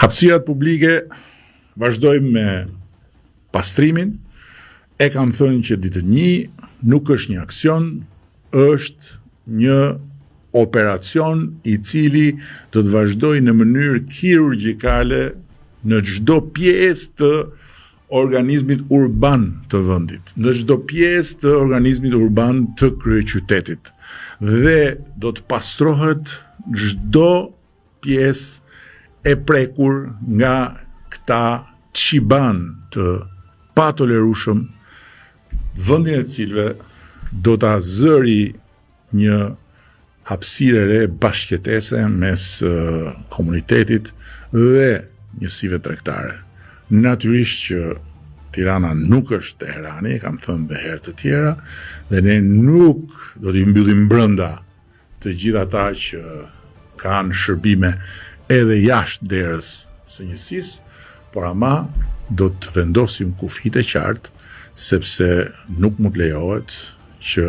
Hapësirat publike vazhdojmë me pastrimin. E kam thënë që ditë 1 nuk është një aksion, është një operacion i cili do të vazhdojë në mënyrë kirurgjikale në çdo pjesë të organizmit urban të vendit, në çdo pjesë të organizmit urban të kryeqytetit. Dhe do të pastrohet çdo pjesë e prekur nga këta qiban të patolerueshëm, vendin e cilëve do ta zëri një hapësirë re bashkëjetese mes komunitetit dhe njësive tregtare. Natyrisht që Tirana nuk është Teherani, kam thënë dhe herë të tjera, dhe ne nuk do t'i mbyllim brenda të gjithë ata që kanë shërbime edhe jashtë derës së njësisë, por ama do të vendosim kufit e qartë, sepse nuk mund lejohet që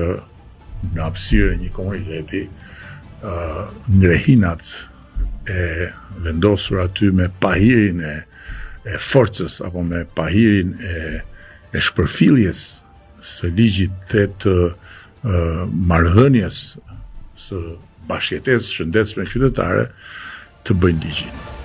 në hapësirë e një komuniteti ngrehinat e vendosur aty me pahirin e forcës apo me pahirin e shpërfilljes së ligjit dhe të marrëdhënies së bashkëjetesës shëndetshme qytetare të bëjnë ligjin.